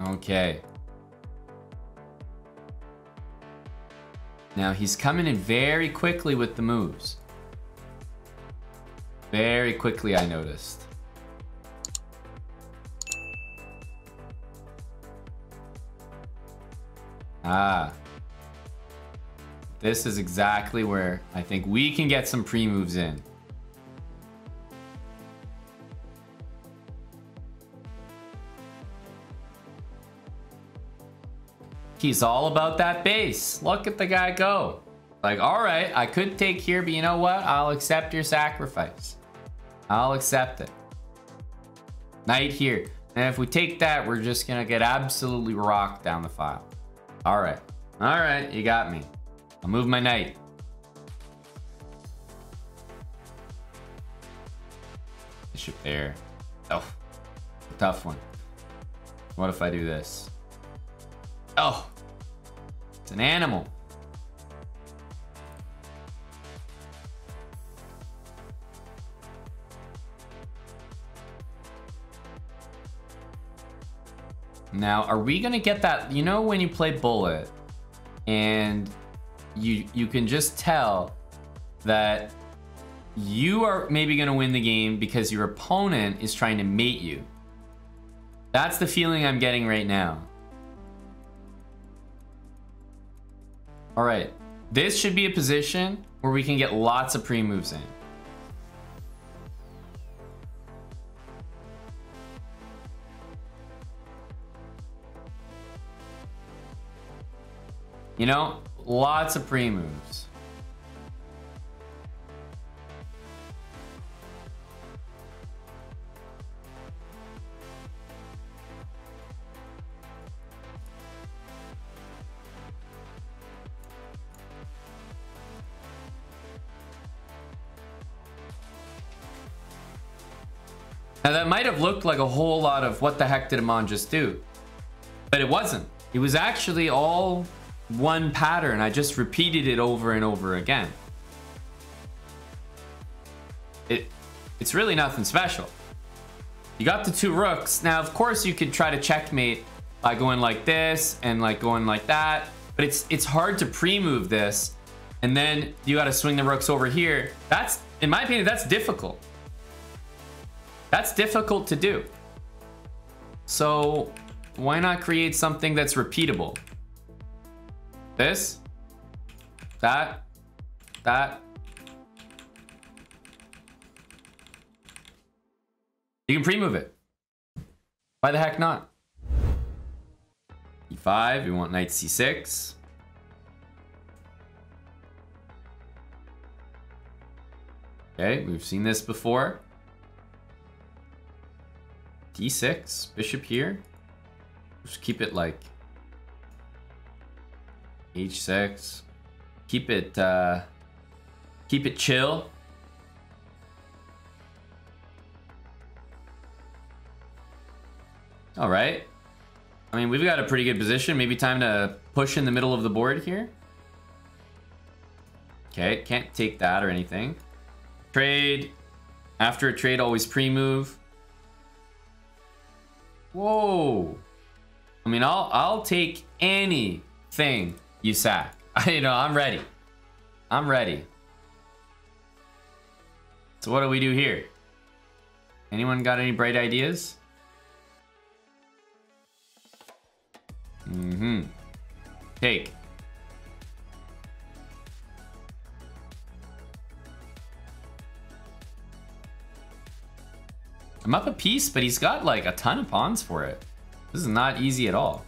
Okay. Now he's coming in very quickly with the moves. Very quickly, I noticed. Ah. This is exactly where I think we can get some pre-moves in. He's all about that base. Look at the guy go. Like, all right, I could take here, but you know what? I'll accept your sacrifice. I'll accept it. Knight here. And if we take that, we're just going to get absolutely rocked down the file. All right. All right, you got me. I'll move my knight. Bishop there. Oh, a tough one. What if I do this? Oh, it's an animal. Now, are we gonna get that? You know when you play bullet and you can just tell that you are maybe gonna win the game because your opponent is trying to mate you. That's the feeling I'm getting right now. All right, this should be a position where we can get lots of pre-moves in. You know, lots of pre-moves. Now that might have looked like a whole lot of what the heck did Amon just do? But it wasn't. It was actually all one pattern. I just repeated it over and over again. It's really nothing special. You got the two rooks. Now, of course, you could try to checkmate by going like this and like going like that, but it's hard to pre-move this, and then you got to swing the rooks over here. That's, in my opinion, that's difficult. That's difficult to do. So why not create something that's repeatable? This, that. You can pre-move it. Why the heck not? E5, we want knight c6. Okay, we've seen this before. D6, bishop here. Just keep it like H6. Keep it chill. All right. I mean, we've got a pretty good position. Maybe time to push in the middle of the board here. Okay, can't take that or anything. Trade. After a trade, always pre-move. Whoa. I mean, I'll take anything you sack. You know, I'm ready. I'm ready. So what do we do here? Anyone got any bright ideas? Take. I'm up a piece, but he's got like a ton of pawns for it. This is not easy at all.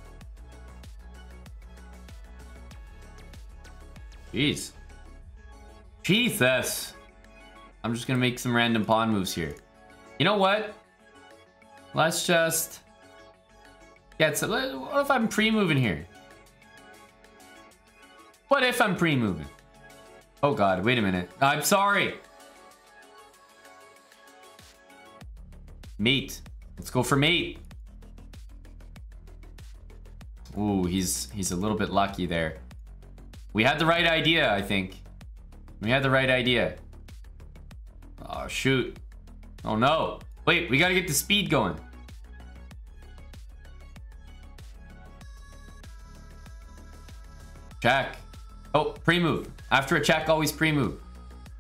Jeez. Jesus. I'm just gonna make some random pawn moves here. You know what? Let's just get some. What if I'm pre-moving here? What if I'm pre-moving? Oh God, wait a minute. I'm sorry. Mate. Let's go for mate. Ooh, he's a little bit lucky there. We had the right idea, I think. We had the right idea. Oh, shoot. Oh, no. Wait, we got to get the speed going. Check. Oh, pre-move. After a check, always pre-move.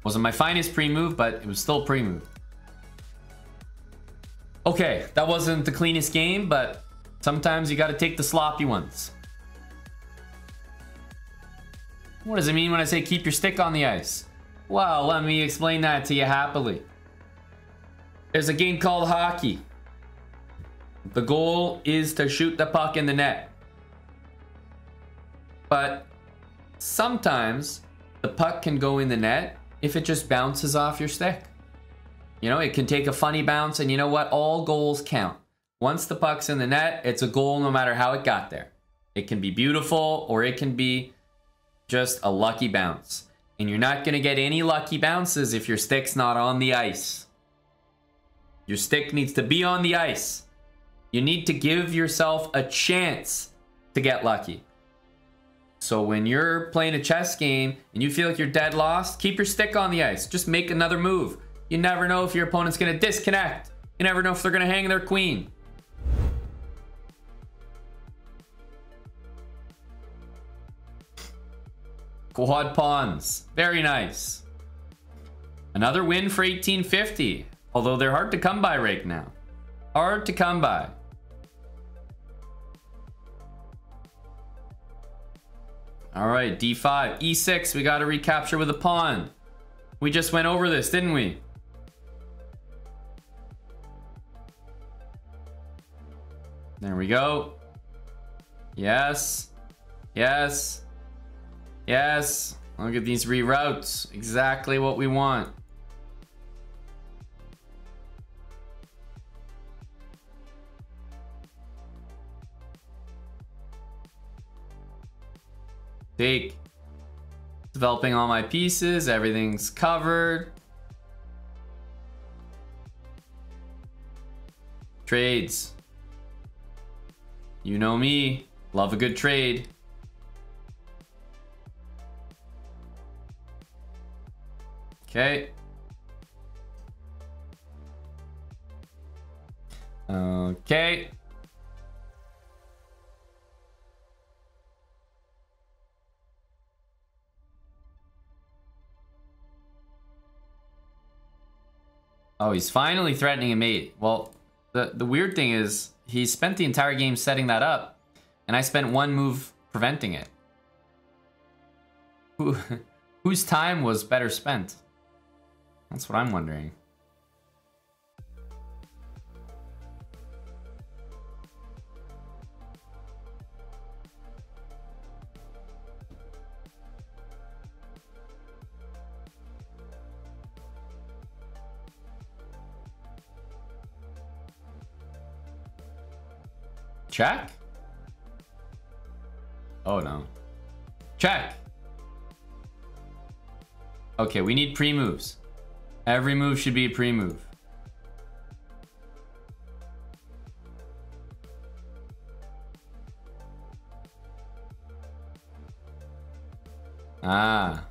Wasn't my finest pre-move, but it was still pre-move. Okay, that wasn't the cleanest game, but sometimes you got to take the sloppy ones. What does it mean when I say keep your stick on the ice? Well, let me explain that to you happily. There's a game called hockey. The goal is to shoot the puck in the net. But sometimes the puck can go in the net if it just bounces off your stick. You know, it can take a funny bounce, and you know what? All goals count. Once the puck's in the net, it's a goal no matter how it got there. It can be beautiful, or it can be just a lucky bounce. And you're not going to get any lucky bounces if your stick's not on the ice. Your stick needs to be on the ice. You need to give yourself a chance to get lucky. So when you're playing a chess game and you feel like you're dead lost, keep your stick on the ice. Just make another move. You never know if your opponent's going to disconnect. You never know if they're going to hang their queen. Quad pawns. Very nice. Another win for 1850. Although they're hard to come by right now. Hard to come by. All right, d5, e6. We got to recapture with a pawn. We just went over this, didn't we? There we go. Yes. Yes. Yes. Look at these reroutes. Exactly what we want. Take. Developing all my pieces. Everything's covered. Trades. You know me. Love a good trade. Okay. Okay. Oh, he's finally threatening a mate. Well, the weird thing is he spent the entire game setting that up, and I spent one move preventing it. Whose time was better spent? That's what I'm wondering. Check? Oh no. Check! Okay, we need pre-moves. Every move should be a pre-move. Ah.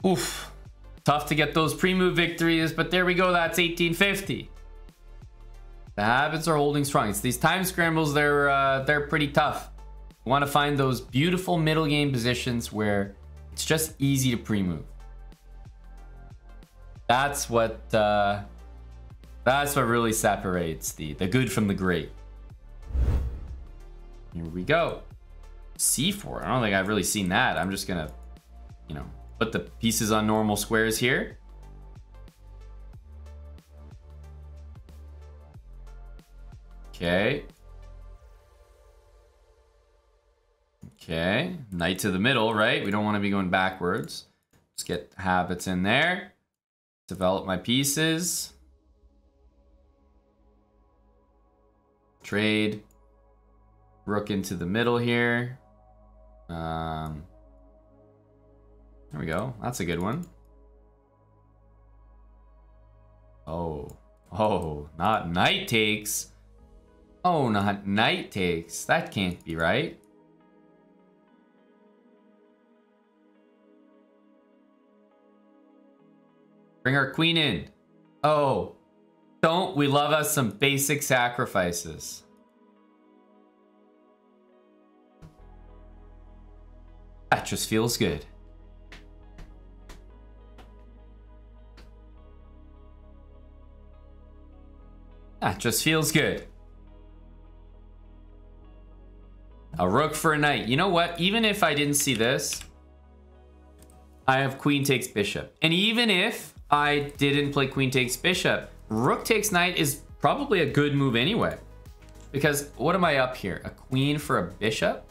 Oof. Tough to get those pre-move victories, but there we go. That's 1850. The habits are holding strong. It's these time scrambles. They're pretty tough. You want to find those beautiful middle game positions where it's just easy to pre-move. That's what really separates the good from the great. Here we go. C4. I don't think I've really seen that. I'm just gonna, you know, put the pieces on normal squares here. Okay. Okay, knight to the middle, right? We don't want to be going backwards. Let's get habits in there. Develop my pieces. Trade. Rook into the middle here. There we go. That's a good one. Oh. Oh, not knight takes. Oh, not knight takes. That can't be right. Bring our queen in. Oh, don't we love us some basic sacrifices? That just feels good. That just feels good. A rook for a knight. You know what? Even if I didn't see this, I have queen takes bishop. And even if I didn't play queen takes bishop, rook takes knight is probably a good move anyway. Because what am I up here? A queen for a bishop?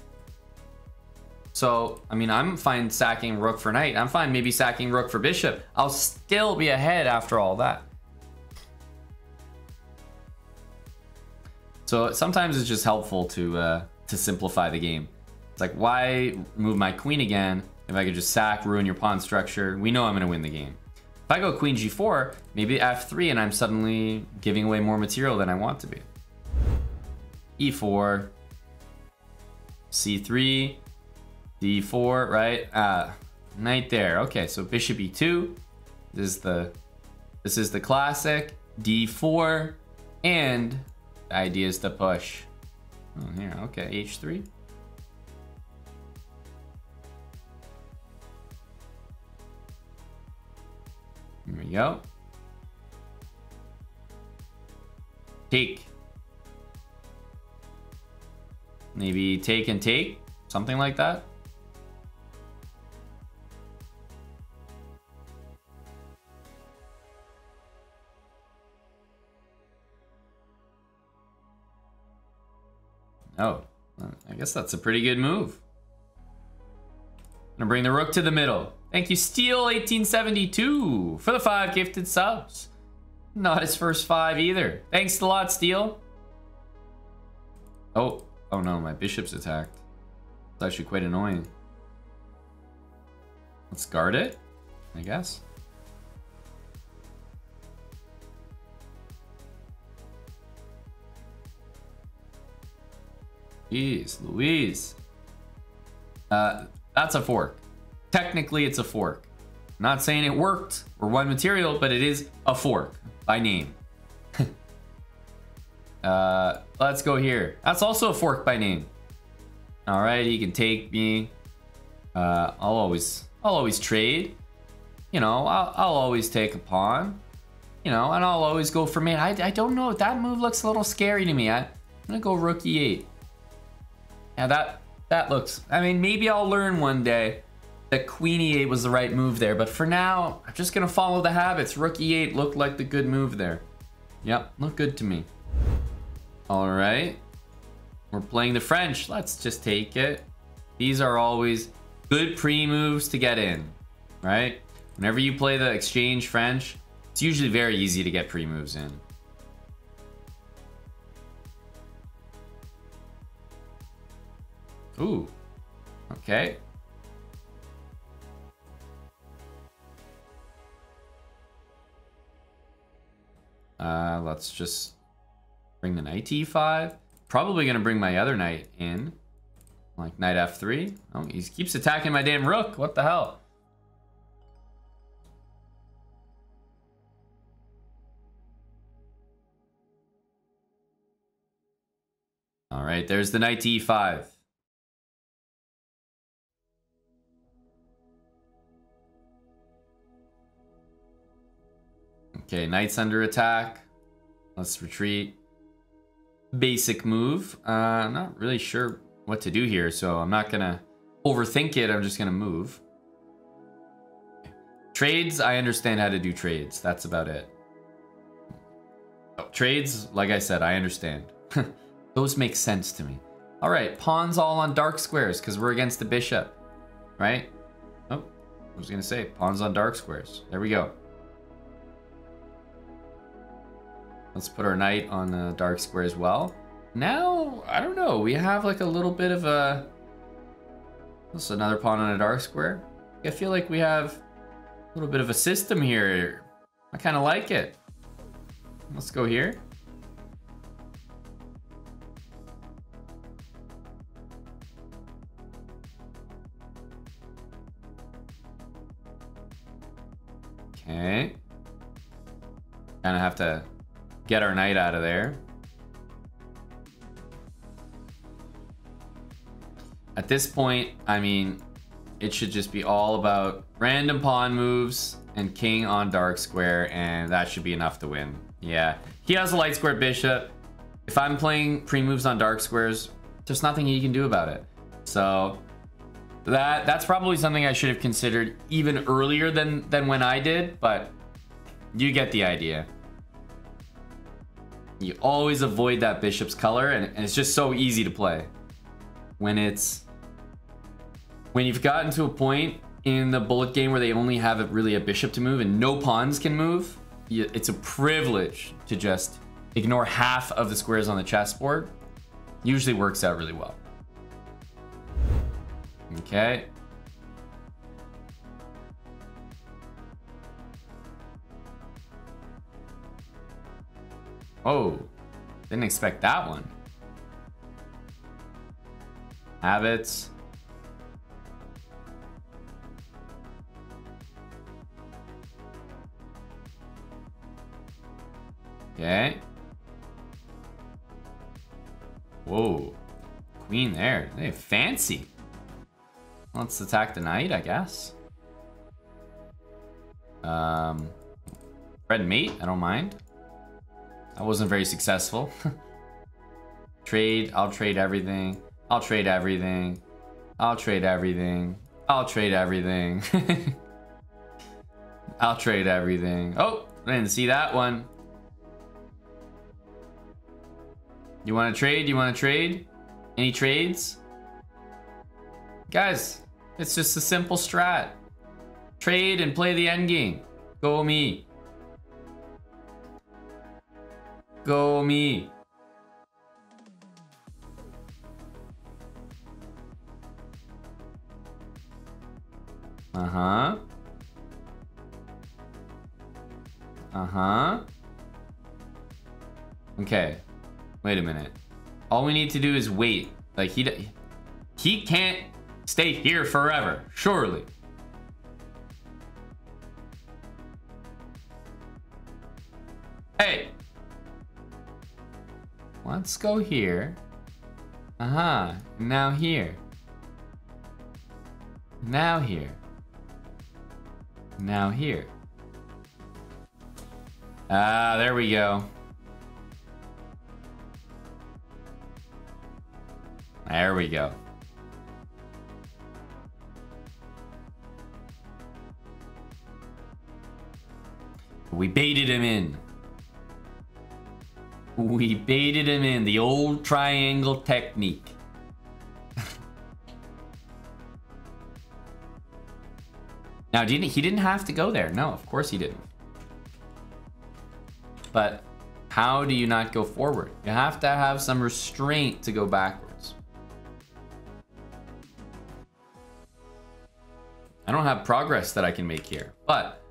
So, I mean, I'm fine sacking rook for knight. I'm fine maybe sacking rook for bishop. I'll still be ahead after all that. So sometimes it's just helpful to simplify the game. It's like, why move my queen again if I could just sack, ruin your pawn structure? We know I'm going to win the game. If I go queen g4, maybe f3, and I'm suddenly giving away more material than I want to be. e4, c3, d4, right? Knight there. Okay, so bishop e2. This is the classic. d4, and the idea is to push. Oh, here, okay, h3. Here we go. Take. Maybe take and take, something like that. Oh, I guess that's a pretty good move. Gonna bring the rook to the middle. Thank you, Steel1872, for the 5 gifted subs. Not his first 5 either. Thanks a lot, Steel. Oh no, my bishop's attacked. It's actually quite annoying. Let's guard it, I guess. Jeez Louise. That's a fork. Technically, it's a fork. I'm not saying it worked or one material, but it is a fork by name. Let's go here. That's also a fork by name. All right, he can take me. I'll always trade. You know, I'll always take a pawn. You know, and I'll always go for mate. I don't know. That move looks a little scary to me. I'm gonna go rook e8. Yeah, that looks. I mean, maybe I'll learn one day that queen e8 was the right move there. But for now, I'm just gonna follow the habits. Rook e8 looked like the good move there. Yep, looked good to me. All right, we're playing the French. Let's just take it. These are always good pre-moves to get in, right? Whenever you play the exchange French, it's usually very easy to get pre-moves in. Ooh, okay. Let's just bring the knight to e5. Probably gonna bring my other knight in, like knight f3. Oh, he keeps attacking my damn rook. What the hell? All right, there's the knight to e5. Okay, knight's under attack. Let's retreat. Basic move. I'm not really sure what to do here, so I'm not gonna overthink it. I'm just gonna move. Trades, I understand how to do trades. That's about it. Oh, trades, like I said, I understand. Those make sense to me. All right, pawns all on dark squares because we're against the bishop, right? Oh, I was gonna say pawns on dark squares. There we go. Let's put our knight on the dark square as well. Now, I don't know. We have like a little bit of a... This is another pawn on a dark square. I feel like we have a little bit of a system here. I kind of like it. Let's go here. Okay. Kind of have to get our knight out of there. At this point, I mean, it should just be all about random pawn moves and king on dark square, and that should be enough to win. Yeah, he has a light square bishop. If I'm playing pre-moves on dark squares, there's nothing he can do about it. So that's probably something I should have considered even earlier than when I did, but you get the idea. You always avoid that bishop's color, and it's just so easy to play. When you've gotten to a point in the bullet game where they only have really a bishop to move and no pawns can move, it's a privilege to just ignore half of the squares on the chessboard. Usually works out really well. Okay. Oh, didn't expect that one. Habits. Okay. Whoa. Queen there. Hey, fancy. Let's attack the knight, I guess. Red mate, I don't mind. I wasn't very successful. Trade, I'll trade everything. I'll trade everything. I'll trade everything. I'll trade everything. I'll trade everything. Oh, I didn't see that one. You want to trade? You want to trade? Any trades? Guys, it's just a simple strat. Trade and play the endgame. Go me. Go me. Uh-huh. Uh-huh. Okay. Wait a minute. All we need to do is wait. Like, he can't stay here forever, surely. Hey. Let's go here. Uh-huh. Now here. Now here. Now here. Ah, there we go. There we go. We baited him in. We baited him in. The old triangle technique. Now, he didn't have to go there. No, of course he didn't. But how do you not go forward? You have to have some restraint to go backwards. I don't have progress that I can make here. But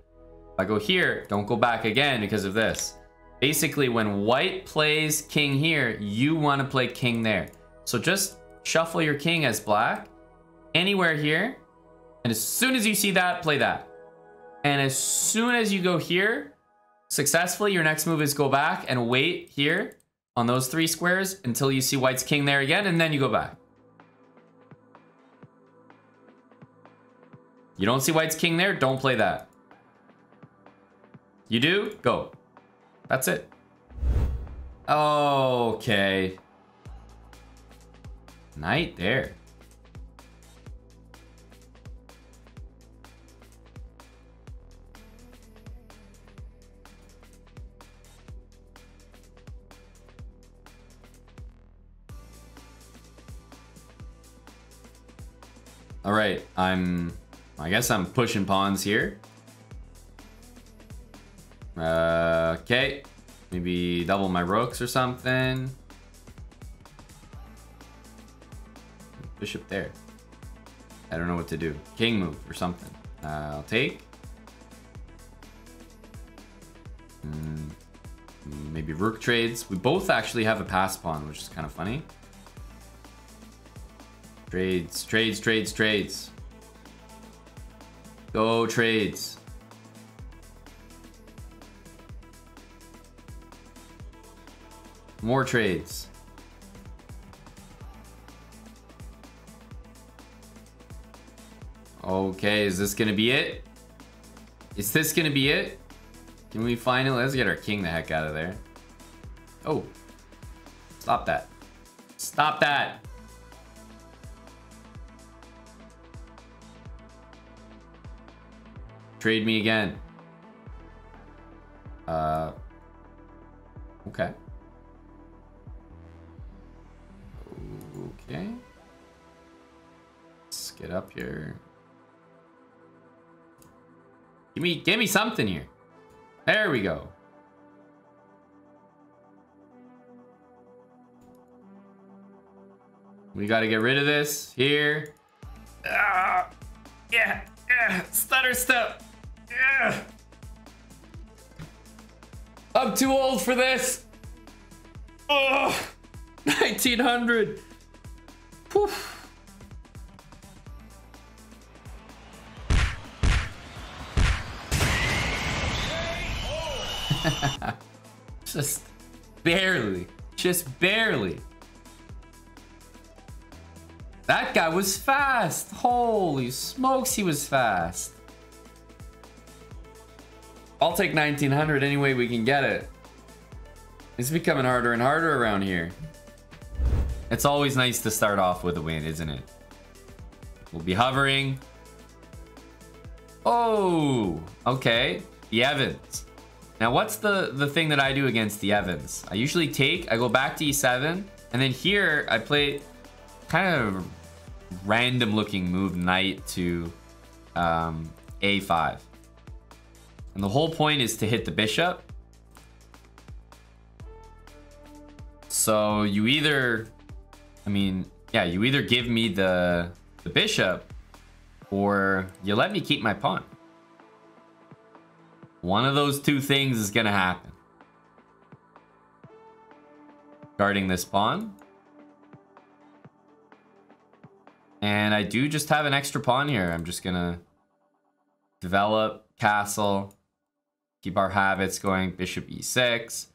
if I go here, don't go back again because of this. Basically, when white plays king here, you want to play king there. So just shuffle your king as black anywhere here. And as soon as you see that, play that. And as soon as you go here, successfully, your next move is go back and wait here on those 3 squares until you see white's king there again, and then you go back. You don't see white's king there, don't play that. You do? Go. That's it. Okay. Knight there. All right, I guess I'm pushing pawns here. Okay, maybe double my rooks or something. Bishop there. I don't know what to do. King move or something. I'll take. Maybe rook trades. We both actually have a pass pawn, which is kind of funny. Trades, trades, trades, trades. Go trades. More trades. Okay, is this gonna be it? Is this gonna be it? Can we finally... Let's get our king the heck out of there. Oh. Stop that. Stop that! Trade me again. Okay. Okay. Let's get up here. Give me something here. There we go. We got to get rid of this here. Yeah. Stutter step. Yeah. I'm too old for this. Oh, 1900. Poof. Just barely. Just barely. That guy was fast. Holy smokes, he was fast. I'll take 1900 any way we can get it. It's becoming harder and harder around here. It's always nice to start off with a win, isn't it? We'll be hovering. Oh, okay. The Evans. Now, what's the thing that I do against the Evans? I usually take, I go back to E7, and then here I play kind of random looking move knight to A5. And the whole point is to hit the bishop. So you either, I mean, yeah, you either give me the bishop or you let me keep my pawn. One of those two things is gonna happen. Guarding this pawn. And I do just have an extra pawn here. I'm just gonna develop castle. Keep our habits going. Bishop E6.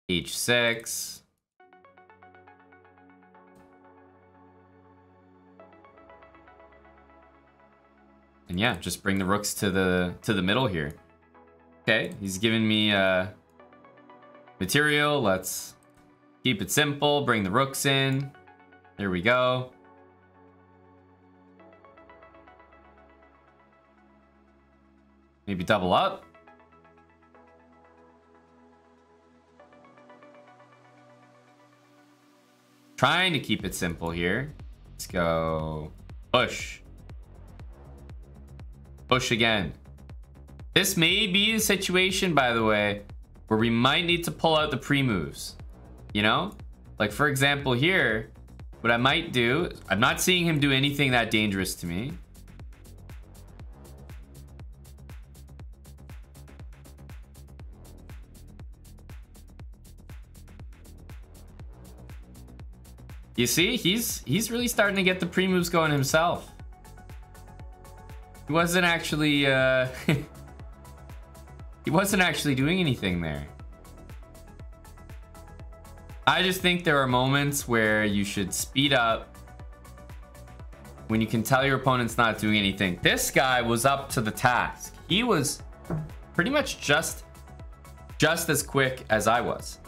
H6. And yeah, just bring the rooks to the middle here. Okay, he's giving me material. Let's keep it simple. Bring the rooks in. There we go. Maybe double up. Trying to keep it simple here. Let's go push. Push again. This may be a situation, by the way, where we might need to pull out the pre-moves. You know? Like, for example, here, what I might do, I'm not seeing him do anything that dangerous to me. You see, he's really starting to get the pre-moves going himself. He wasn't actually he wasn't actually doing anything there. I just think there are moments where you should speed up when you can tell your opponent's not doing anything. This guy was up to the task. He was pretty much just as quick as I was.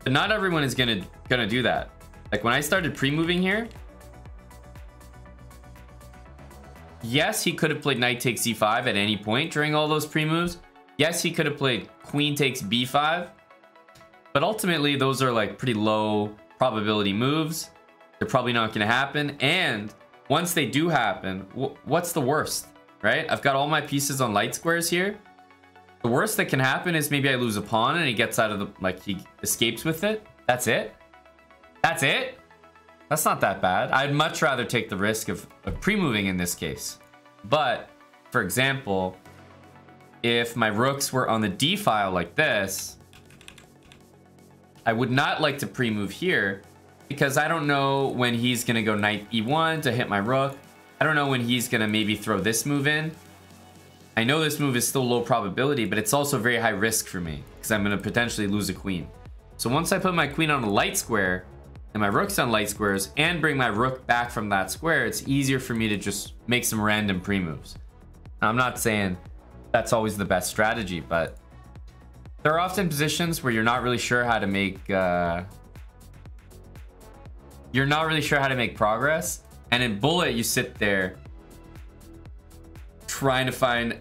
But not everyone is gonna do that. Like when I started pre-moving here, yes, he could have played knight takes c5 at any point during all those pre-moves. Yes, he could have played queen takes b5. But ultimately, those are like pretty low probability moves. They're probably not going to happen. And once they do happen, what's the worst, right? I've got all my pieces on light squares here. The worst that can happen is maybe I lose a pawn and he gets out of the, like he escapes with it. That's it. That's it? That's not that bad. I'd much rather take the risk of pre-moving in this case. But, for example, if my rooks were on the D file like this, I would not like to pre-move here because I don't know when he's going to go knight E1 to hit my rook. I don't know when he's going to maybe throw this move in. I know this move is still low probability, but it's also very high risk for me because I'm going to potentially lose a queen. So once I put my queen on a light square, and my rook's on light squares and bring my rook back from that square, it's easier for me to just make some random pre-moves. I'm not saying that's always the best strategy, but there are often positions where you're not really sure how to make progress, and in bullet you sit there trying to find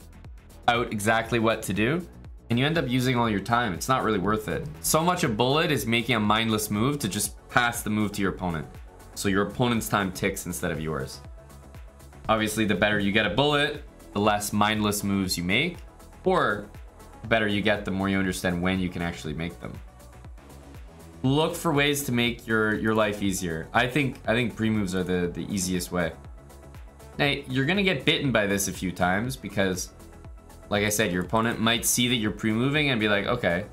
out exactly what to do, and you end up using all your time. It's not really worth it. So much of bullet is making a mindless move to just pass the move to your opponent, so your opponent's time ticks instead of yours. Obviously, the better you get a bullet, the less mindless moves you make, or the better you get, the more you understand when you can actually make them. Look for ways to make your life easier. I think pre-moves are the easiest way. Now, you're gonna get bitten by this a few times because, like I said, your opponent might see that you're pre-moving and be like, okay,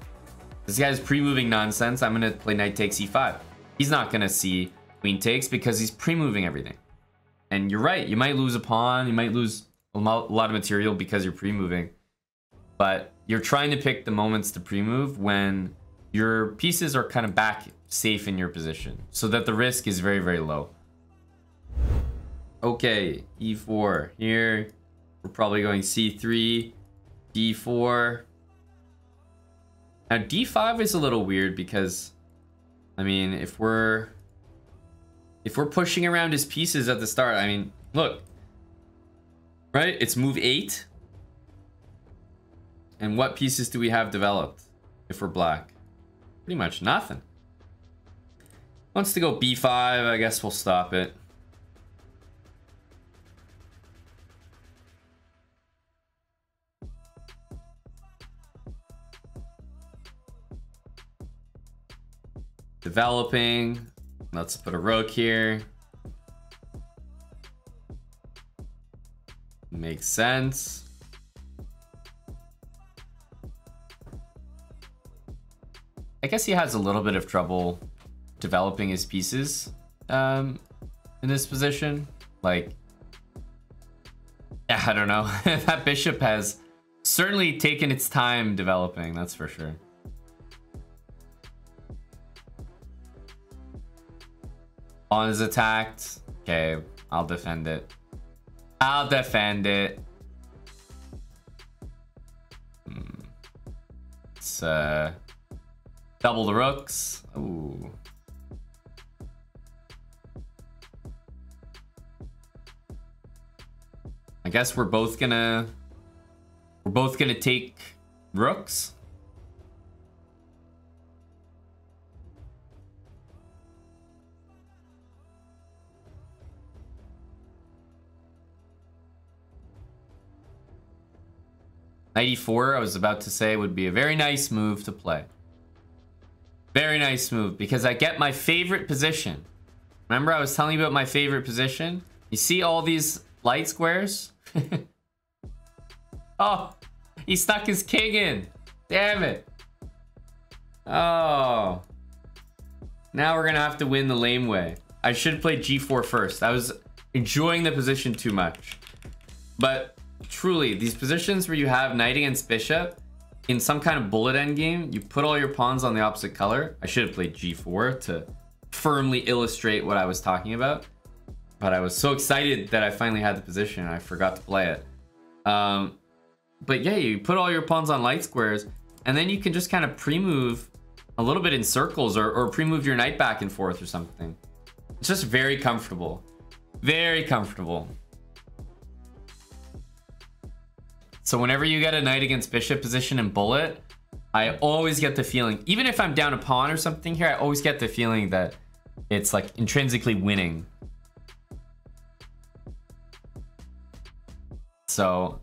this guy's pre-moving nonsense. I'm gonna play knight takes e5. He's not gonna see queen takes because he's pre-moving everything. And you're right, you might lose a pawn, you might lose a lot of material because you're pre-moving. But you're trying to pick the moments to pre-move when your pieces are kind of back safe in your position, so that the risk is very, very low. Okay, e4. Here, we're probably going c3, d4. Now, d5 is a little weird because, I mean, if we're pushing around his pieces at the start, I mean, look, right? It's move 8. And what pieces do we have developed if we're black? Pretty much nothing. Wants to go b5, I guess we'll stop it. Developing. Let's put a rook here. Makes sense. I guess he has a little bit of trouble developing his pieces in this position. Like, yeah, I don't know. That bishop has certainly taken its time developing, that's for sure. Pawn is attacked. Okay, I'll defend it. I'll defend it. It's double the rooks. Ooh. I guess we're both gonna take rooks. Knight e4, I was about to say, would be a very nice move to play. Very nice move, because I get my favorite position. Remember I was telling you about my favorite position? You see all these light squares? Oh, he stuck his king in. Damn it. Oh. Now we're gonna have to win the lame way. I should play g4 first. I was enjoying the position too much. But truly, these positions where you have knight against bishop, in some kind of bullet endgame, you put all your pawns on the opposite color. I should have played g4 to firmly illustrate what I was talking about. But I was so excited that I finally had the position, I forgot to play it. But yeah, you put all your pawns on light squares, and then you can just kind of pre-move a little bit in circles, or pre-move your knight back and forth or something. It's just very comfortable. Very comfortable. So whenever you get a knight against bishop position in bullet, I always get the feeling, even if I'm down a pawn or something here, I always get the feeling that it's like intrinsically winning. So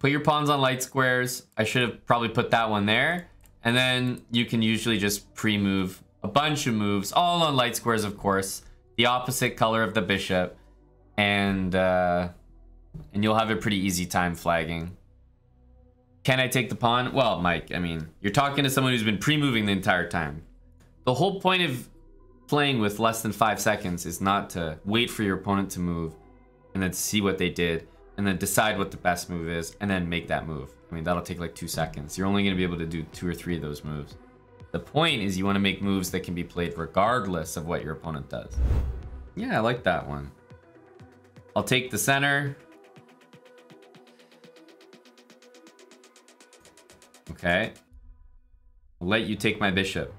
put your pawns on light squares. I should have probably put that one there. And then you can usually just pre-move a bunch of moves, all on light squares, of course, the opposite color of the bishop, and you'll have a pretty easy time flagging. Can I take the pawn? Well, Mike, I mean, you're talking to someone who's been pre-moving the entire time. The whole point of playing with less than 5 seconds is not to wait for your opponent to move and then see what they did and then decide what the best move is and then make that move. I mean, that'll take like 2 seconds. You're only going to be able to do 2 or 3 of those moves. The point is you want to make moves that can be played regardless of what your opponent does. Yeah, I like that one. I'll take the center. Okay. I'll let you take my bishop.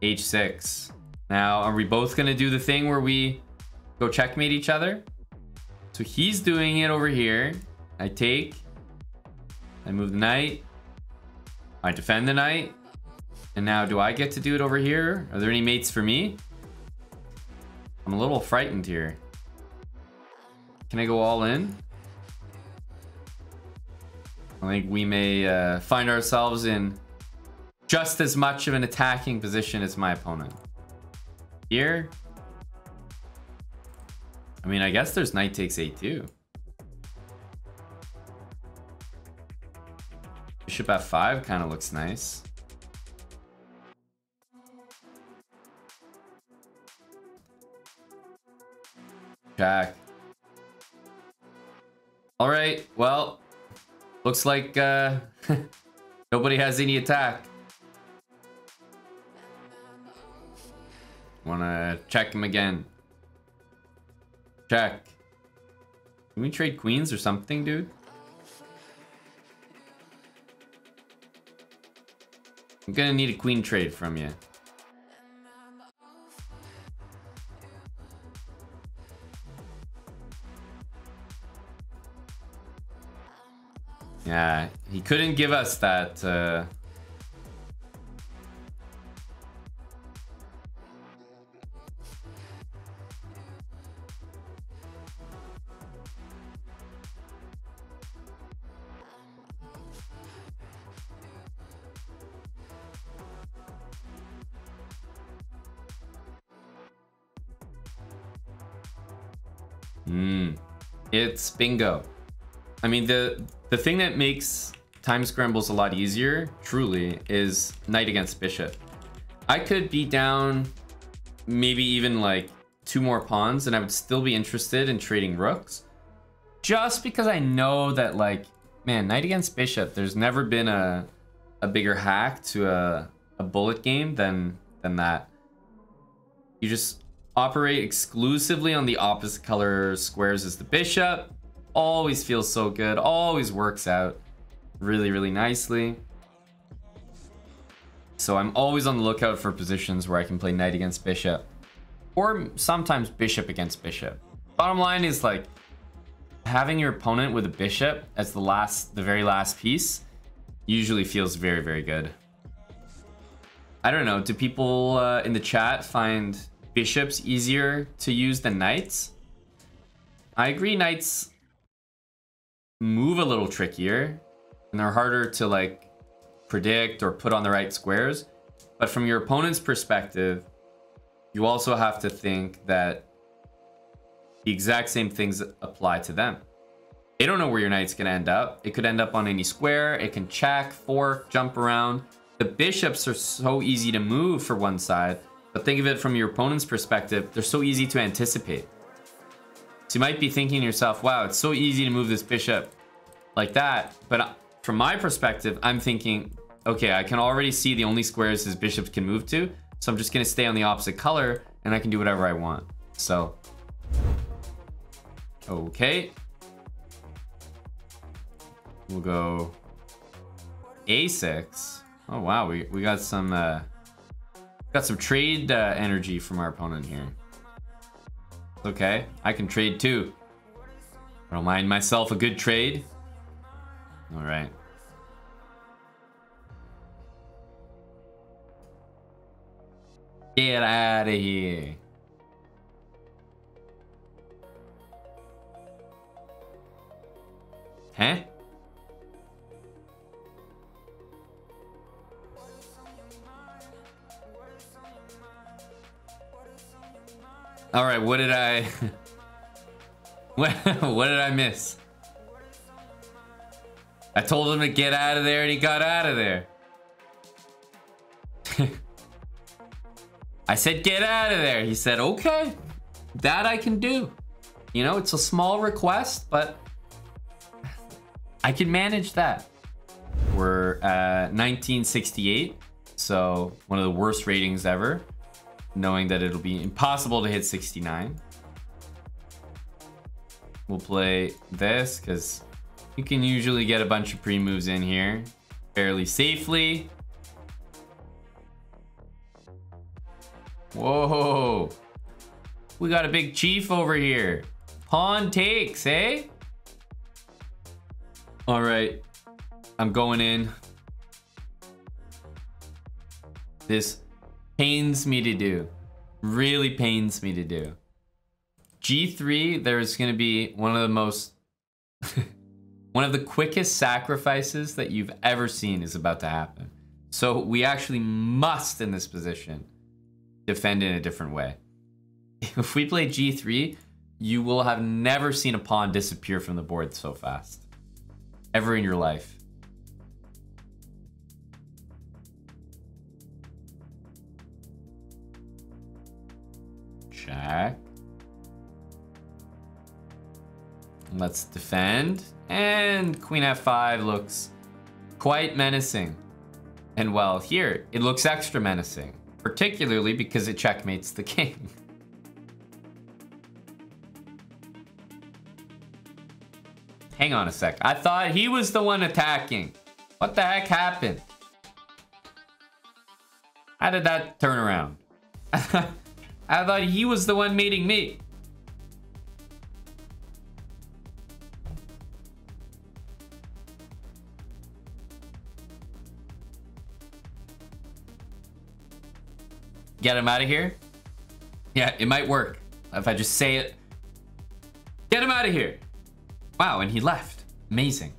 H6. Now, are we both going to do the thing where we go checkmate each other? So he's doing it over here. I take. I move the knight. I defend the knight. And now, do I get to do it over here? Are there any mates for me? I'm a little frightened here. Can I go all in? I think we may find ourselves in just as much of an attacking position as my opponent. Here. I mean, I guess there's knight takes a2. Bishop f5 kind of looks nice. Jack. All right, well, looks like nobody has any attack. Wanna check him again. Check. Can we trade queens or something, dude? I'm gonna need a queen trade from you. Yeah, he couldn't give us that. It's bingo. I mean, the thing that makes time scrambles a lot easier, truly, is knight against bishop. I could be down maybe even like 2 more pawns and I would still be interested in trading rooks. Just because I know that, like, man, knight against bishop, there's never been a bigger hack to a bullet game than that. You just operate exclusively on the opposite color squares as the bishop. Always feels so good, always works out really, really nicely. So I'm always on the lookout for positions where I can play knight against bishop, or sometimes bishop against bishop. Bottom line is, like, having your opponent with a bishop as the very last piece usually feels very, very good. I don't know, do people in the chat find bishops easier to use than knights? I agree, knights move a little trickier and they're harder to, like, predict or put on the right squares. But from your opponent's perspective, you also have to think that the exact same things apply to them. They don't know where your knight's gonna end up. It could end up on any square. It can check, fork, jump around. The bishops are so easy to move for one side, but think of it from your opponent's perspective, they're so easy to anticipate. So you might be thinking to yourself, wow, it's so easy to move this bishop like that. But from my perspective, I'm thinking, okay, I can already see the only squares his bishops can move to. So I'm just going to stay on the opposite color and I can do whatever I want. So, okay. We'll go A6. Oh, wow. We got some trade energy from our opponent here. Okay, I can trade too. I don't mind myself a good trade. All right. Get out of here. Huh? All right, what did I what did I miss? I told him to get out of there and he got out of there. I said get out of there. He said, okay, that I can do. You know, it's a small request, but I can manage that. We're 1968. So one of the worst ratings ever, knowing that it'll be impossible to hit 69. We'll play this because you can usually get a bunch of pre-moves in here fairly safely. Whoa. We got a big chief over here. Pawn takes, eh? All right. I'm going in. This pains me to do. Really pains me to do. G3, there's going to be one of the most... one of the quickest sacrifices that you've ever seen is about to happen. So we actually must, in this position, defend in a different way. If we play G3, you will have never seen a pawn disappear from the board so fast. Ever in your life. Check. Let's defend. And Queen F5 looks quite menacing. And well, here, it looks extra menacing. Particularly because it checkmates the king. Hang on a sec. I thought he was the one attacking. What the heck happened? How did that turn around? I thought he was the one mating me. Get him out of here? Yeah, it might work. If I just say it. Get him out of here. Wow, and he left. Amazing.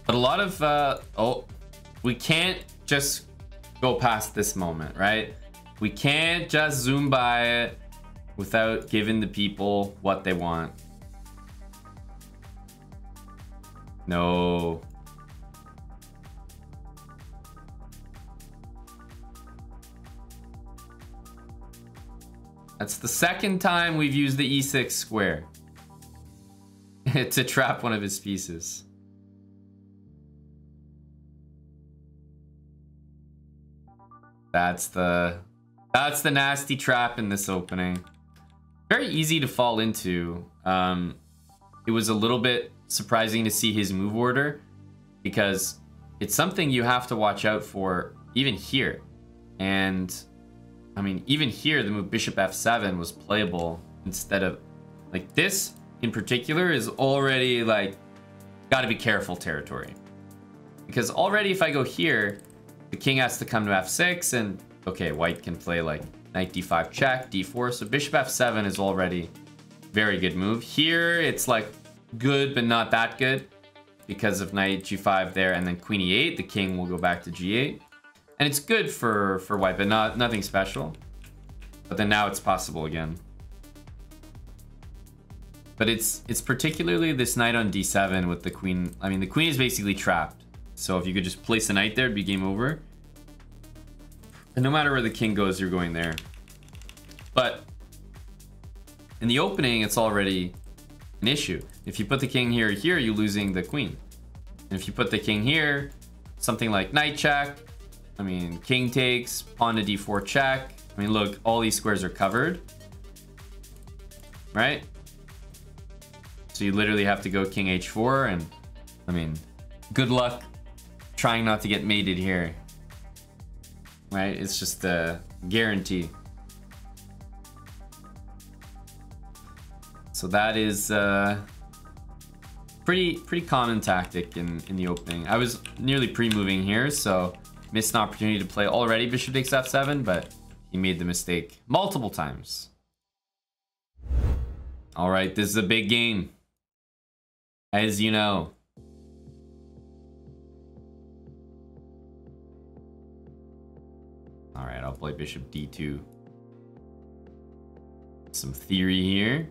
But a lot of, oh, we can't just go past this moment, right? We can't just zoom by it without giving the people what they want. No. That's the second time we've used the E6 square to trap one of his pieces. That's the nasty trap in this opening. Very easy to fall into. It was a little bit surprising to see his move order because it's something you have to watch out for even here. And I mean, even here, the move Bishop F7 was playable instead of like this in particular is already like gotta be careful territory. Because already if I go here, the king has to come to F6 and okay, white can play like knight D5 check, D4. So Bishop F7 is already very good move. Here it's like good, but not that good because of knight G5 there and then Queen E8, the king will go back to G8. And it's good for white, but nothing special. But then now it's possible again. But it's particularly this knight on D7 with the queen. I mean, the queen is basically trapped. So if you could just place a knight there, it'd be game over. And no matter where the king goes, you're going there. But in the opening, it's already an issue. If you put the king here, you're losing the queen. And if you put the king here, something like knight check. I mean, king takes, pawn to d4 check. I mean, look, all these squares are covered. Right? So you literally have to go king h4 and, I mean, good luck trying not to get mated here. Right? It's just a guarantee. So that is pretty common tactic in the opening. I was nearly pre-moving here, so missed an opportunity to play already bishop takes f7, but he made the mistake multiple times. All right, this is a big game, as you know. All right, I'll play bishop d2. Some theory here.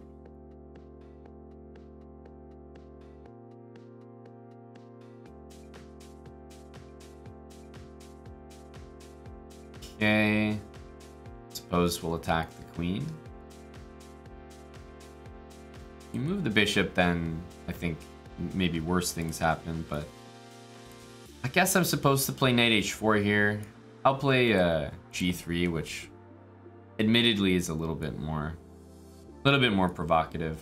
Okay, suppose we'll attack the queen. You move the bishop, then I think maybe worse things happen, but I guess I'm supposed to play knight h4 here. I'll play g3, which admittedly is a little bit more provocative.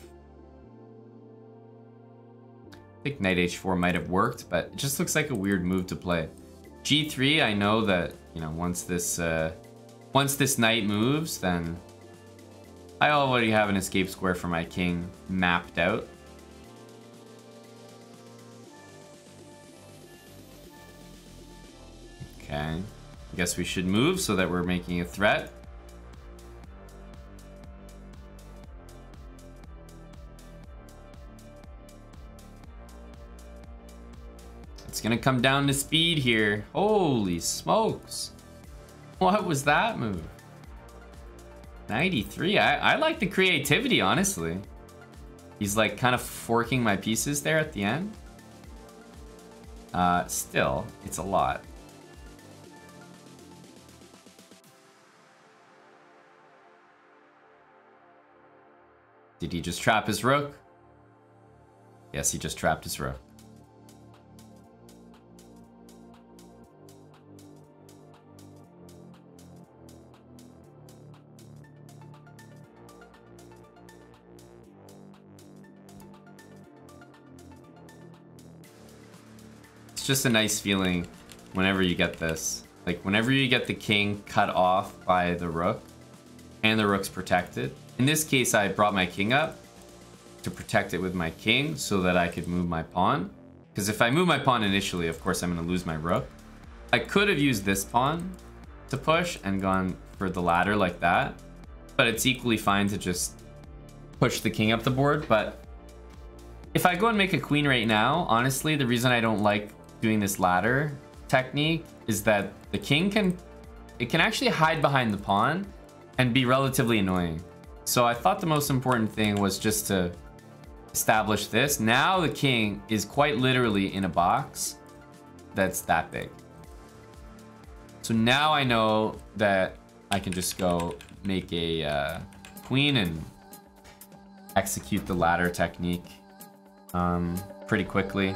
I think knight h4 might have worked, but it just looks like a weird move to play. g3, I know that, you know, once this knight moves, then I already have an escape square for my king mapped out. Okay, I guess we should move so that we're making a threat. It's gonna come down to speed here. Holy smokes. What was that move? 93. I like the creativity, honestly. He's like kind of forking my pieces there at the end. Still, it's a lot. Did he just trap his rook? Yes, he just trapped his rook. It's just a nice feeling whenever you get this. Like, whenever you get the king cut off by the rook, and the rook's protected. In this case, I brought my king up to protect it with my king so that I could move my pawn. Because if I move my pawn initially, of course, I'm going to lose my rook. I could have used this pawn to push and gone for the ladder like that. But it's equally fine to just push the king up the board. But if I go and make a queen right now, honestly, the reason I don't like doing this ladder technique is that the king can actually hide behind the pawn and be relatively annoying. So I thought the most important thing was just to establish this. Now the king is quite literally in a box that's that big. So now I know that I can just go make a queen and execute the ladder technique pretty quickly.